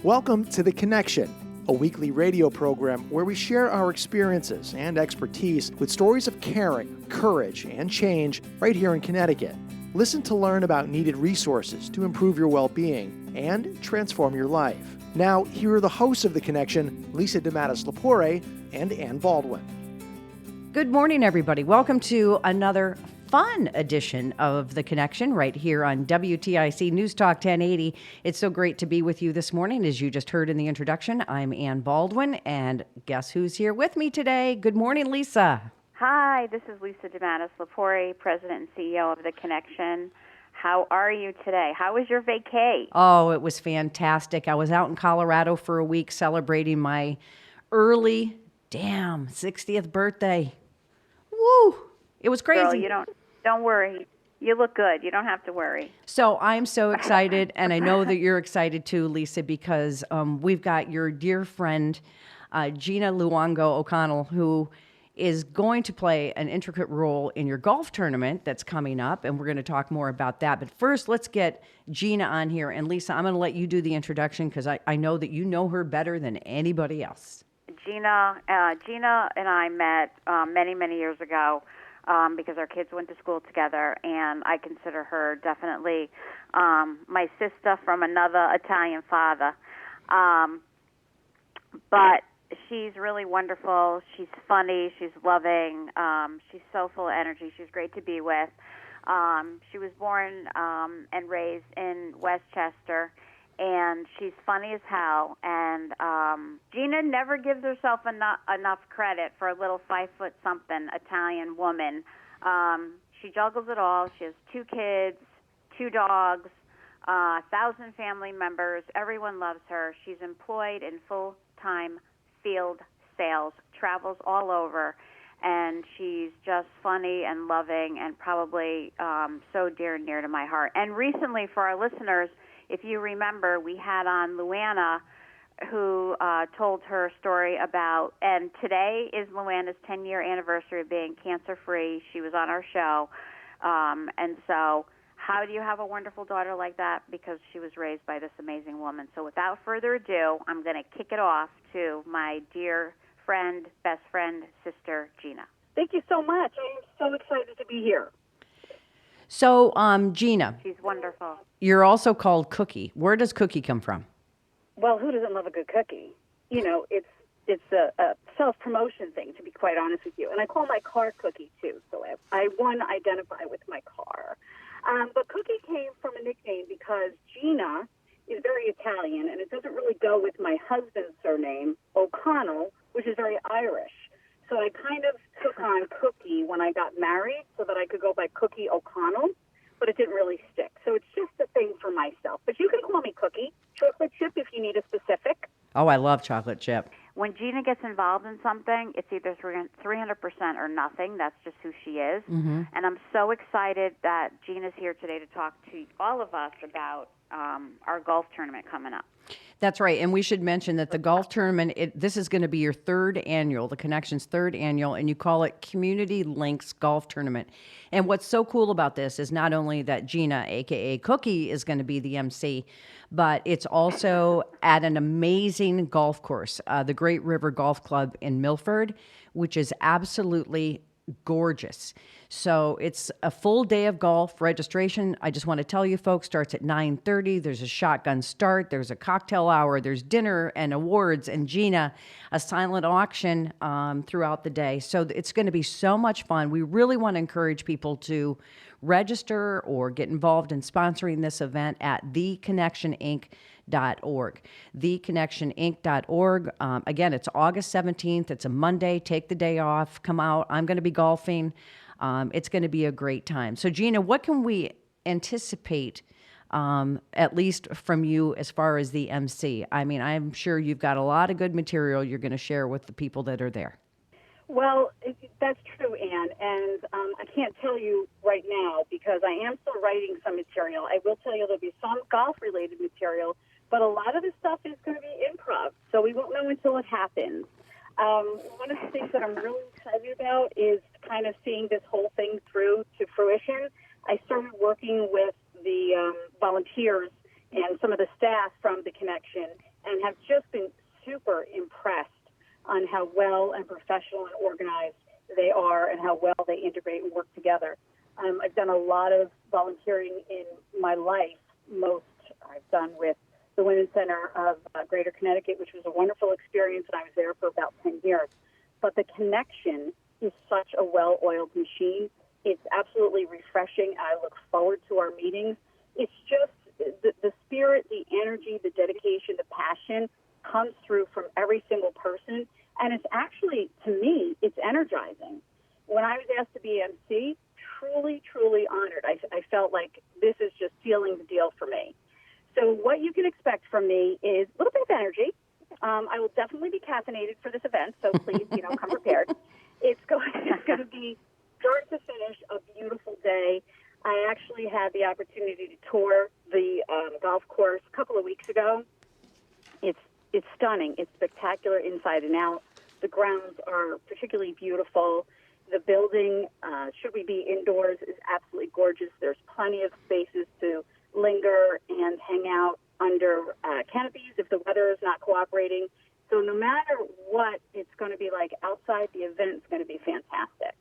Welcome to The Connection, a weekly radio program where we share our experiences and expertise with stories of caring, courage, and change right here in Connecticut. Listen to learn about needed resources to improve your well-being and transform your life. Now, here are the hosts of The Connection, Lisa DeMattis-Lepore and Ann Baldwin. Good morning, everybody. Welcome to another fun edition of The Connection right here on WTIC News Talk 1080. It's so great to be with you this morning. As you just heard in the introduction, I'm Ann Baldwin, and guess who's here with me today? Good morning, Lisa. Hi, this is Lisa DeMattis-Lepore, President and CEO of The Connection. How are you today? How was your vacay? Oh, it was fantastic. I was out in Colorado for a week celebrating my early, 60th birthday. Woo! It was crazy. Girl, don't worry. You look good. You don't have to worry. So I'm so excited, and I know that you're excited too, Lisa, because we've got your dear friend, Gina Luongo O'Connell, who is going to play an intricate role in your golf tournament that's coming up, and we're going to talk more about that. But first, let's get Gina on here. And Lisa, I'm going to let you do the introduction because I know that you know her better than anybody else. Gina and I met many, many years ago because our kids went to school together, and I consider her definitely my sister from another Italian father. But she's really wonderful. She's funny. She's loving. She's so full of energy. She's great to be with. She was born and raised in Westchester, and she's funny as hell. And Gina never gives herself enough credit for a little 5-foot-something Italian woman. She juggles it all. She has 2 kids, 2 dogs, 1,000 family members. Everyone loves her. She's employed in full-time field sales, travels all over, and she's just funny and loving and probably so dear and near to my heart. And recently, for our listeners, if you remember, we had on Luana, who told her story about, and today is Luana's 10-year anniversary of being cancer-free. She was on our show. And so how do you have a wonderful daughter like that? Because she was raised by this amazing woman. So without further ado, I'm going to kick it off to my dear friend, best friend, sister, Gina. Thank you so much. I am so excited to be here. So, Gina. She's wonderful. You're also called Cookie. Where does Cookie come from? Well, who doesn't love a good cookie? You know, it's a self-promotion thing, to be quite honest with you. And I call my car Cookie, too. So I identify with my car. But Cookie came from a nickname because Gina is very Italian, and it doesn't really go with my husband's surname, O'Connell, which is very Irish. So I kind of took on Cookie when I got married so that I could go by Cookie O'Connell, but it didn't really stick. So it's just a thing for myself. But you can call me Cookie, chocolate chip if you need a specific. Oh, I love chocolate chip. When Gina gets involved in something, it's either 300% or nothing. That's just who she is. Mm-hmm. And I'm so excited that Gina's here today to talk to all of us about our golf tournament coming up. That's right. And we should mention that the golf tournament, this is going to be your 3rd annual, the Connection's 3rd annual, and you call it Community Links Golf Tournament. And what's so cool about this is not only that Gina, a.k.a. Cookie, is going to be the MC, but it's also at an amazing golf course, the Great River Golf Club in Milford, which is absolutely gorgeous. So it's a full day of golf. Registration, I just want to tell you folks, starts at 9:30. There's a shotgun start. There's a cocktail hour. There's dinner and awards. And Gina, a silent auction throughout the day. So it's going to be so much fun. We really want to encourage people to register or get involved in sponsoring this event at theconnectioninc.org. theconnectioninc.org. Again, it's August 17th. It's a Monday. Take the day off. Come out. I'm going to be golfing. It's going to be a great time. So, Gina, what can we anticipate, at least from you, as far as the MC? I mean, I'm sure you've got a lot of good material you're going to share with the people that are there. Well, that's true, Ann, and I can't tell you right now because I am still writing some material. I will tell you there'll be some golf-related material, but a lot of the stuff is going to be improv, so we won't know until it happens. One of the things that I'm really excited about is kind of seeing this whole thing through to fruition. I started working with the volunteers and some of the staff from The Connection, and have just been super impressed on how well and professional and organized they are and how well they integrate and work together. I've done a lot of volunteering in my life. Most I've done with the Women's Center of Greater Connecticut, which was a wonderful experience, and I was there for about 10 years. But the connection is such a well-oiled machine. It's absolutely refreshing. I look forward to our meetings. It's just the spirit, the energy, the dedication, the passion comes through from every single person. And it's actually, to me, it's energizing. When I was asked to be MC, truly, truly honored. I felt like this is just sealing the deal for me. So what you can expect from me is a little bit of energy. I will definitely be caffeinated for this event, so please, come prepared. It's going to be start to finish a beautiful day. I actually had the opportunity to tour the golf course a couple of weeks ago. It's stunning. It's spectacular inside and out. The grounds are particularly beautiful. The building, should we be indoors, is absolutely gorgeous. There's plenty of spaces to linger and hang out under canopies if the weather is not cooperating. So no matter what it's going to be like outside, the event's going to be fantastic.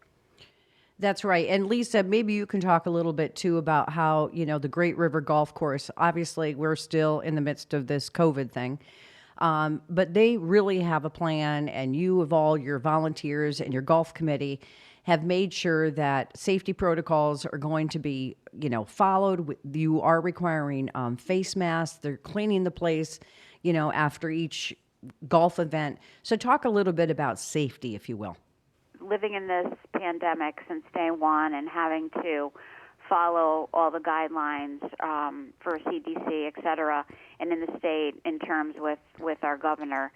That's right. And Lisa, maybe you can talk a little bit too about how, the Great River Golf Course, obviously we're still in the midst of this COVID thing. But they really have a plan, and you of all your volunteers and your golf committee have made sure that safety protocols are going to be, followed. You are requiring face masks. They're cleaning the place, after each golf event. So talk a little bit about safety, if you will. Living in this pandemic since day one and having to follow all the guidelines for CDC, et cetera, and in the state in terms with our governor.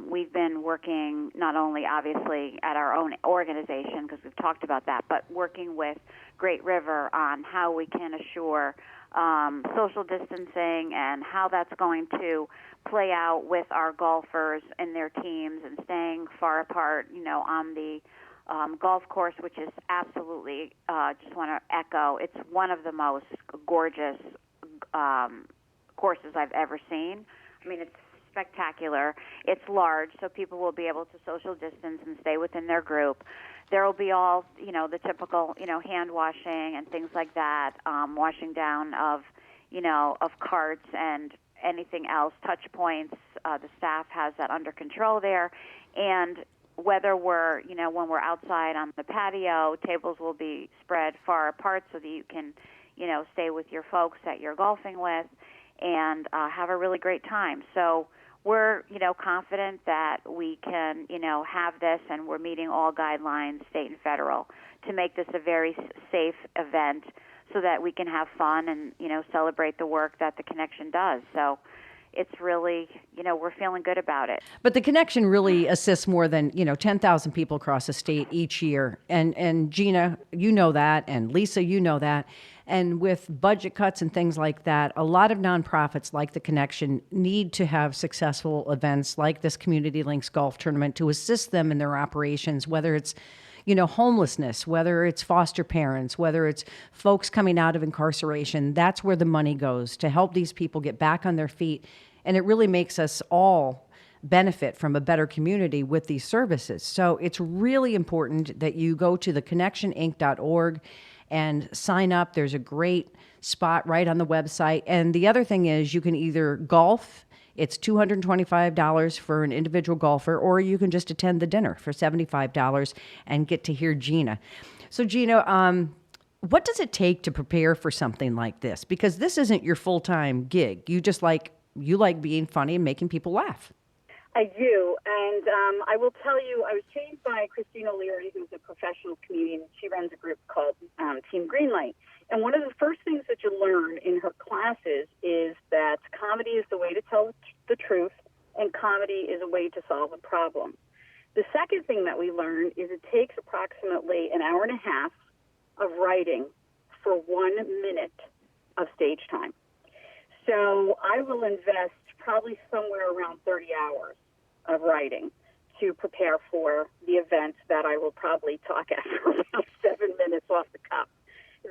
We've been working not only obviously at our own organization, because we've talked about that, but working with Great River on how we can assure social distancing and how that's going to play out with our golfers and their teams and staying far apart, on the golf course, which is absolutely, just want to echo, it's one of the most gorgeous courses I've ever seen. I mean, it's spectacular. It's large, so people will be able to social distance and stay within their group. There will be all, the typical, hand washing and things like that, washing down of carts and anything else, touch points. The staff has that under control there. And whether we're, when we're outside on the patio, tables will be spread far apart so that you can, stay with your folks that you're golfing with and have a really great time. So we're, confident that we can, have this, and we're meeting all guidelines, state and federal, to make this a very safe event so that we can have fun and, celebrate the work that the Connection does. So it's really, we're feeling good about it. But the Connection really assists more than, 10,000 people across the state each year. And Gina, you know that, and Lisa, you know that. And with budget cuts and things like that, a lot of nonprofits like the Connection need to have successful events like this Community Links Golf Tournament to assist them in their operations, whether it's homelessness, whether it's foster parents, whether it's folks coming out of incarceration. That's where the money goes, to help these people get back on their feet. And it really makes us all benefit from a better community with these services. So it's really important that you go to theconnectioninc.org and sign up. There's a great spot right on the website. And the other thing is, you can either golf. It's $225 for an individual golfer, or you can just attend the dinner for $75 and get to hear Gina. So Gina, what does it take to prepare for something like this? Because this isn't your full-time gig. You like being funny and making people laugh. I do, and I will tell you, I was trained by Christina Leary, who's a professional comedian. She runs a group called Team Greenlight. And one of the first things that you learn in her classes is that comedy is the way to tell the truth, and comedy is a way to solve a problem. The second thing that we learn is it takes approximately an hour and a half of writing for 1 minute of stage time. So I will invest probably somewhere around 30 hours of writing to prepare for the event that I will probably talk at for about 7 minutes off the cuff.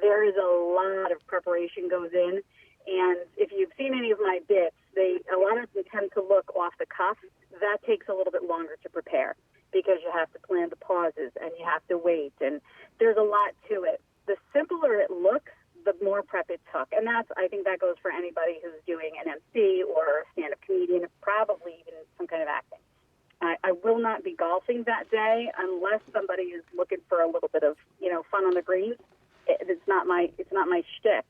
There is a lot of preparation goes in, And if you've seen any of my bits, a lot of them tend to look off the cuff. That takes a little bit longer to prepare because you have to plan the pauses and you have to wait, and there's a lot to it. The simpler it looks, the more prep it took. And I think that goes for anybody who's doing an MC or a stand-up comedian, probably even some kind of acting. I will not be golfing that day unless somebody is looking for a little bit of, fun on the greens. It's not my shtick.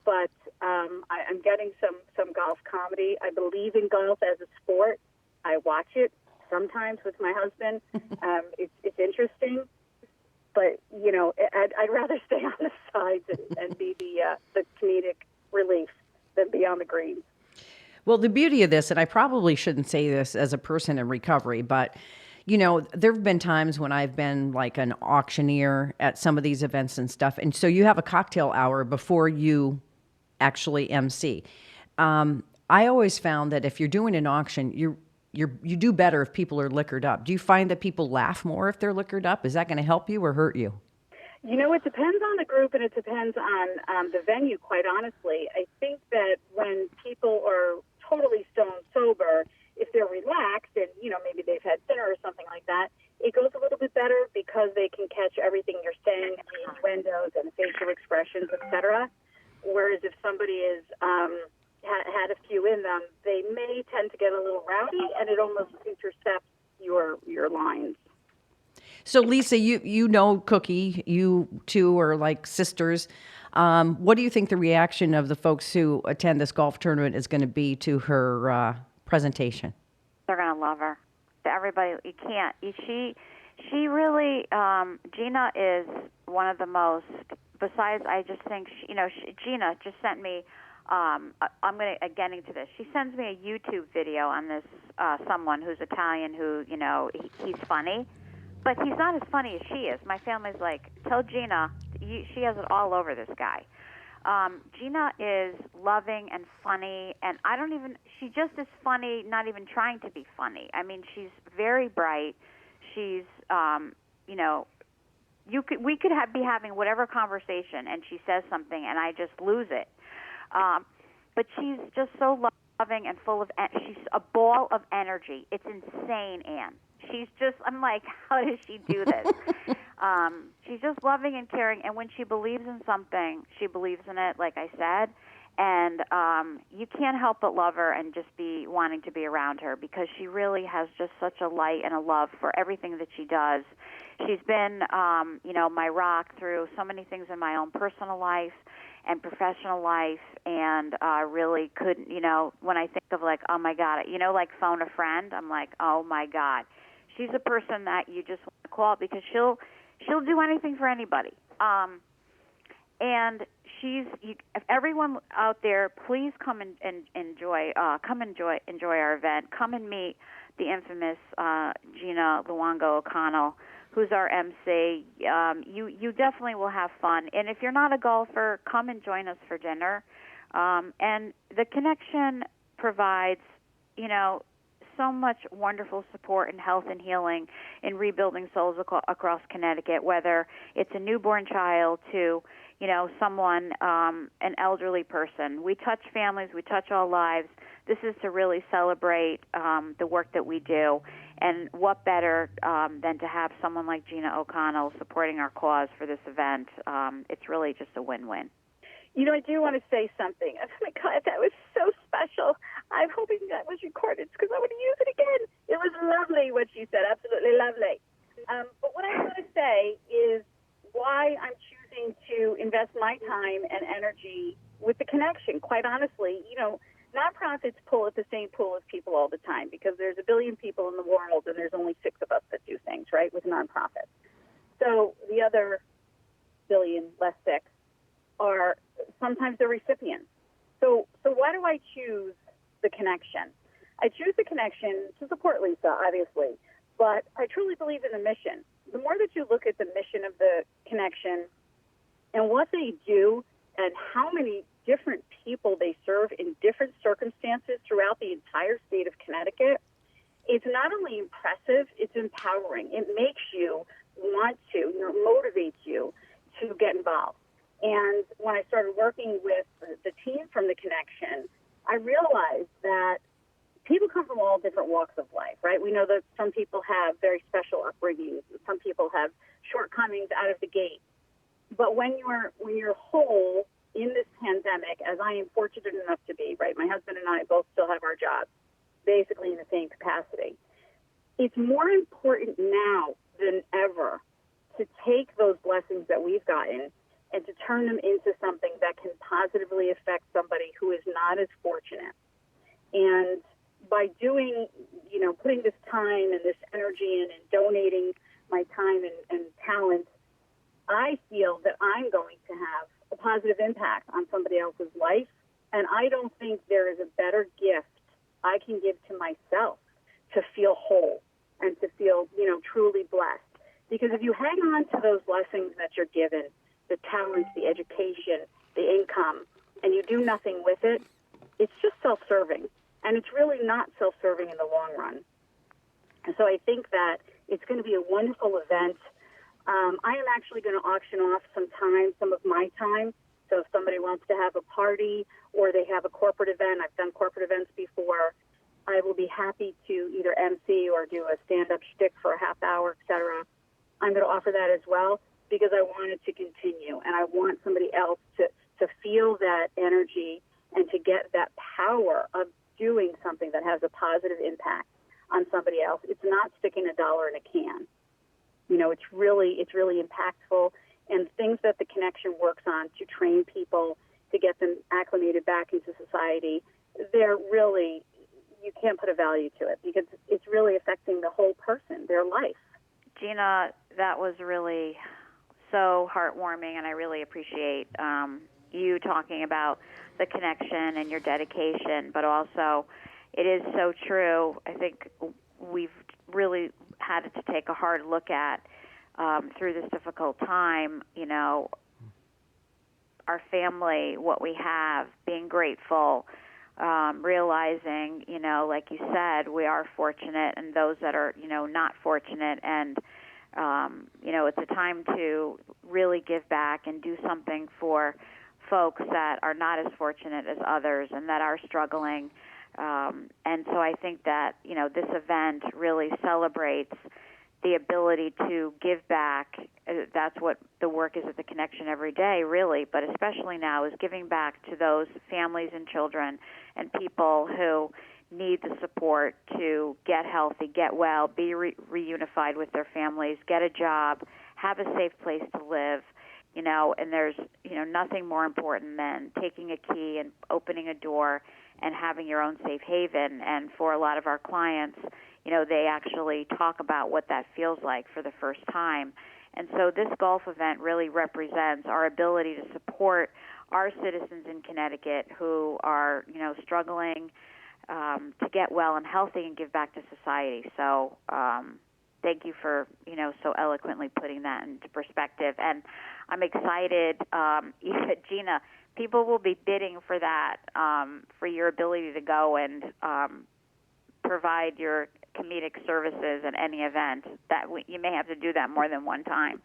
But I'm getting some golf comedy. I believe in golf as a sport. I watch it sometimes with my husband. It's interesting. But, I'd rather stay on the sides and be the comedic relief than be on the greens. Well, the beauty of this, and I probably shouldn't say this as a person in recovery, but, there have been times when I've been like an auctioneer at some of these events and stuff. And so you have a cocktail hour before you actually MC. I always found that if you're doing an auction, you do better if people are liquored up. Do you find that people laugh more if they're liquored up? Is that going to help you or hurt you? It depends on the group and it depends on the venue, quite honestly. I think that when people are totally stone sober, if they're relaxed and, maybe they've had dinner or something like that, it goes a little bit better because they can catch everything you're saying, the innuendos and facial expressions, etc. Whereas if somebody is had a few in them, they may tend to get a little rowdy, and it almost intercepts your lines. So, Lisa, you know Cookie. You two are like sisters. What do you think the reaction of the folks who attend this golf tournament is going to be to her presentation? They're going to love her. Everybody, you can't. She really, Gina is one of the most. Besides, I just think Gina just sent me. I'm getting to this. She sends me a YouTube video on this someone who's Italian who he's funny, but he's not as funny as she is. My family's like, tell Gina she has it all over this guy. Gina is loving and funny, and she just is funny, not even trying to be funny. I mean, she's very bright. She's, we could be having whatever conversation, and she says something, and I just lose it. But she's just so loving and full of, she's a ball of energy. It's insane, Ann. She's just, I'm like, how does she do this? She's just loving and caring, and when she believes in something, she believes in it, like I said, and you can't help but love her and just be wanting to be around her because she really has just such a light and a love for everything that she does. She's been, my rock through so many things in my own personal life and professional life, and really couldn't, when I think of like, oh my God, like phone a friend, I'm like, oh my God. She's a person that you just want to call because she'll do anything for anybody. And if everyone out there, please come and enjoy our event. Come and meet the infamous Gina Luongo O'Connell, who's our MC. You definitely will have fun. And if you're not a golfer, come and join us for dinner. And the connection provides, so much wonderful support and health and healing in rebuilding souls across Connecticut, whether it's a newborn child to, someone, an elderly person. We touch families, we touch all lives. This is to really celebrate the work that we do. And what better than to have someone like Gina O'Connell supporting our cause for this event? It's really just a win-win. I do want to say something. Oh, my God, that was so special. I'm hoping that was recorded because I want to use it again. It was lovely what she said, absolutely lovely. But what I want to say is why I'm choosing to invest my time and energy with the connection. Quite honestly, nonprofits pull at the same pool as people all the time because there's a billion people in the world and there's only 6 of us that do things, right, with nonprofits. So the other billion, less 6, are sometimes the recipients. So why do I choose the connection? I choose the connection to support Lisa, obviously, but I truly believe in the mission. The more that you look at the mission of the connection and what they do and how many different people they serve in different circumstances throughout the entire state of Connecticut, it's not only impressive, it's empowering. It makes you want to, motivates you to get involved. And when I started working with the team from the Connection, I realized that people come from all different walks of life, right? We know that some people have very special upbringings, and some people have shortcomings out of the gate. But when you're whole in this pandemic, as I am fortunate enough to be, right? My husband and I both still have our jobs, basically in the same capacity. It's more important now than ever to take those blessings that we've gotten and to turn them into something that can positively affect somebody who is not as fortunate. And by doing, putting this time and this energy in and donating my time and talent, I feel that I'm going to have a positive impact on somebody else's life. And I don't think there is a better gift I can give to myself to feel whole and to feel, truly blessed. Because if you hang on to those blessings that you're given, the talents, the education, the income, and you do nothing with it, it's just self-serving. And it's really not self-serving in the long run. And so I think that it's going to be a wonderful event. I am actually going to auction off some of my time. So if somebody wants to have a party or they have a corporate event, I've done corporate events before, I will be happy to either MC or do a stand-up shtick for a half hour, et cetera. I'm going to offer that as well because I want it to continue, and I want somebody else to feel that energy and to get that power of doing something that has a positive impact on somebody else. It's not sticking $1 in a can. It's really impactful, and things that the Connection works on to train people, to get them acclimated back into society, they're really, you can't put a value to it because it's really affecting the whole person, their life. Gina, that was really so heartwarming, and I really appreciate you talking about the Connection and your dedication, but also it is so true. I think we've really had to take a hard look at through this difficult time, our family, what we have, being grateful, realizing, like you said, we are fortunate, and those that are, not fortunate, and, it's a time to really give back and do something for folks that are not as fortunate as others and that are struggling. And so I think that, this event really celebrates the ability to give back. That's what the work is at the Connection every day, really, but especially now is giving back to those families and children and people who need the support to get healthy, get well, be reunified with their families, get a job, have a safe place to live, and there's, nothing more important than taking a key and opening a door and having your own safe haven. And for a lot of our clients, they actually talk about what that feels like for the first time. And so this golf event really represents our ability to support our citizens in Connecticut who are, struggling to get well and healthy and give back to society. So thank you for, so eloquently putting that into perspective. And I'm excited, Gina, people will be bidding for that, for your ability to go and provide your comedic services at any event. That you may have to do that more than one time.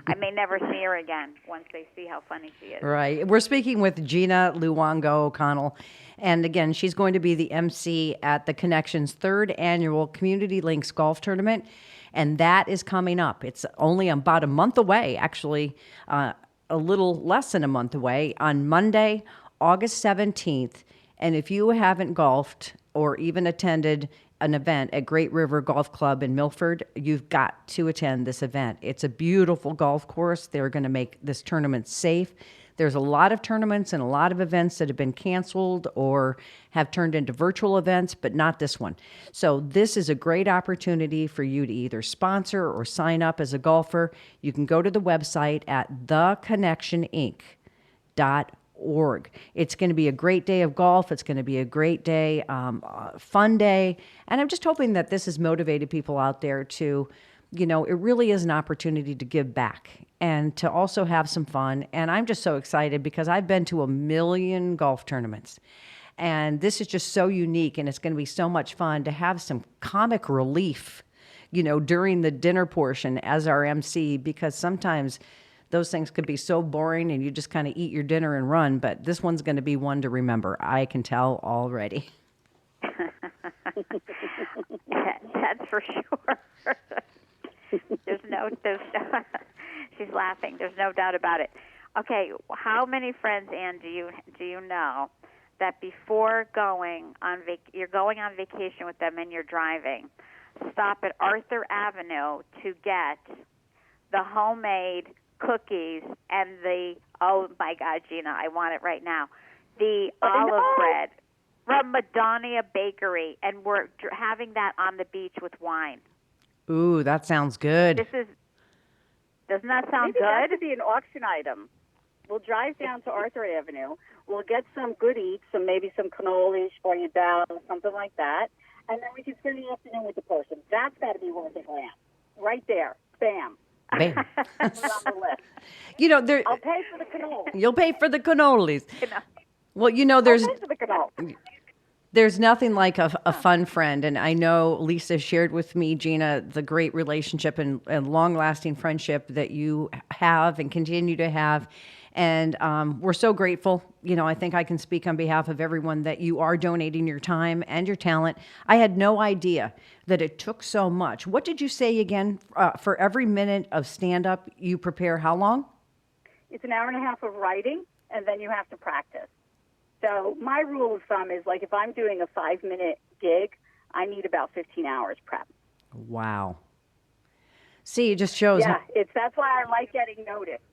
I may never see her again once they see how funny she is. Right. We're speaking with Gina Luongo O'Connell. And again, she's going to be the MC at the Connection's 3rd annual Community Links Golf Tournament. And that is coming up. It's only about a month away, actually, a little less than a month away, on Monday, August 17th. And if you haven't golfed or even attended an event at Great River Golf Club in Milford, you've got to attend this event. It's a beautiful golf course. They're going to make this tournament safe. There's a lot of tournaments and a lot of events that have been canceled or have turned into virtual events, but not this one. So this is a great opportunity for you to either sponsor or sign up as a golfer. You can go to the website at theconnectioninc.org. It's going to be a great day of golf. It's going to be a great day, fun day. And I'm just hoping that this has motivated people out there to, it really is an opportunity to give back and to also have some fun. And I'm just so excited because I've been to 1 million golf tournaments. And this is just so unique, and it's going to be so much fun to have some comic relief, during the dinner portion as our MC, because sometimes those things could be so boring and you just kind of eat your dinner and run. But this one's going to be one to remember. I can tell already. That's for sure. There's no, she's laughing. There's no doubt about it. Okay, how many friends, Ann, do you know that before you're going on vacation with them and you're driving, stop at Arthur Avenue to get the homemade cookies and oh my God, Gina, I want it right now, the olive bread from Madonia Bakery, and we're having that on the beach with wine. Ooh, that sounds good. Doesn't that sound Maybe good? That could be an auction item. We'll drive down to Arthur Avenue. We'll get some good eats, maybe some cannolis for you down, something like that. And then we can spend the afternoon with the person. That's got to be worth a grand. Right there. Bam. Bam. Put it on the list. I'll pay for the cannoli. You'll pay for the cannolis. Well, there's... I'll pay for the cannoli. There's nothing like a fun friend. And I know Lisa shared with me, Gina, the great relationship and long-lasting friendship that you have and continue to have. And we're so grateful. I think I can speak on behalf of everyone that you are donating your time and your talent. I had no idea that it took so much. What did you say again? For every minute of stand-up, you prepare how long? It's an hour and a half of writing, and then you have to practice. So my rule of thumb is, like, if I'm doing a 5-minute gig, I need about 15 hours prep. Wow. See, it just shows. Yeah, that's why I like getting noticed.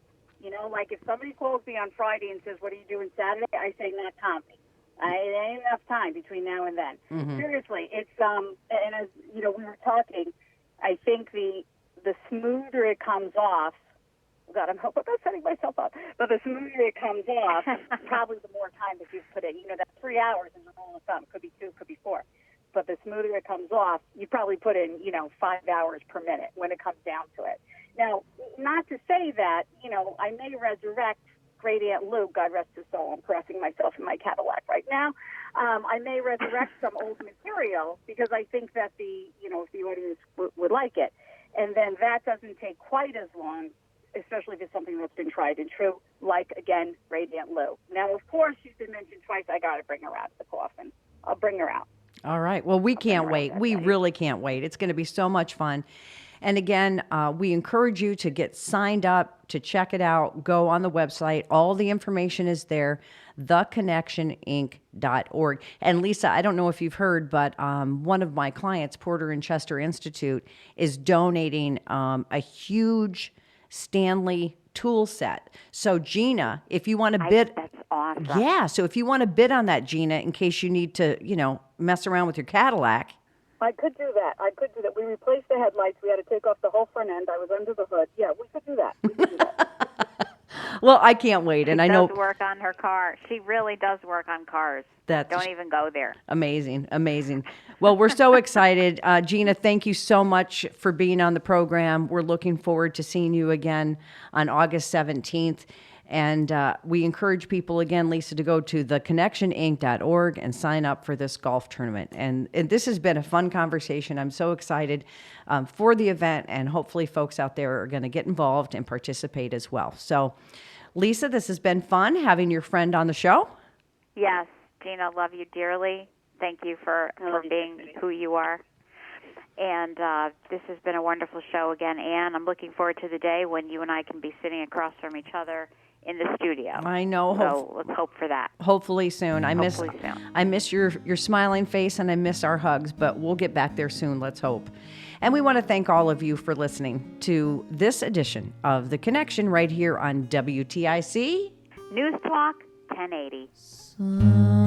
Like if somebody calls me on Friday and says, "What are you doing Saturday?" I say, "Not comedy. It ain't enough time between now and then." Mm-hmm. Seriously, it's and as we were talking, I think the smoother it comes off. God, I'm hoping I'm not setting myself up. But the smoother it comes off, probably the more time that you've put in. That 3 hours is a rule of thumb. Could be 2, could be 4. But the smoother it comes off, you probably put in 5 hours per minute when it comes down to it. Now, not to say that, I may resurrect Great Aunt Lou, God rest his soul. I'm caressing myself in my Cadillac right now. I may resurrect some old material because I think that if the audience would like it. And then that doesn't take quite as long, especially if it's something that's been tried and true, like, again, Great Aunt Lou. Now, of course, she's been mentioned twice. I got to bring her out of the coffin. I'll bring her out. All right. Well, we can't wait. We really can't wait. It's going to be so much fun. And again, we encourage you to get signed up, to check it out. Go on the website. All the information is there, theconnectioninc.org. And Lisa, I don't know if you've heard, but one of my clients, Porter and Chester Institute, is donating a huge Stanley tool set. So Gina, if you want to bid... That's awesome. Yeah, so if you want to bid on that, Gina, in case you need to, mess around with your Cadillac... I could do that. We replaced the headlights. We had to take off the whole front end. I was under the hood. Yeah, we could do that. Well, I can't wait. And I know... She does work on her car. She really does work on cars. Don't even go there. Amazing. Well, we're so excited. Gina, thank you so much for being on the program. We're looking forward to seeing you again on August 17th. And we encourage people, again, Lisa, to go to theconnectioninc.org and sign up for this golf tournament. And this has been a fun conversation. I'm so excited for the event, and hopefully folks out there are going to get involved and participate as well. So, Lisa, this has been fun having your friend on the show. Yes, Gina, love you dearly. Thank you for being who you are. And this has been a wonderful show again, Ann. I'm looking forward to the day when you and I can be sitting across from each other in the studio. I know. So let's hope for that. Hopefully soon. I miss your smiling face, and I miss our hugs, but we'll get back there soon. Let's hope. And we want to thank all of you for listening to this edition of The Connection right here on WTIC News Talk 1080.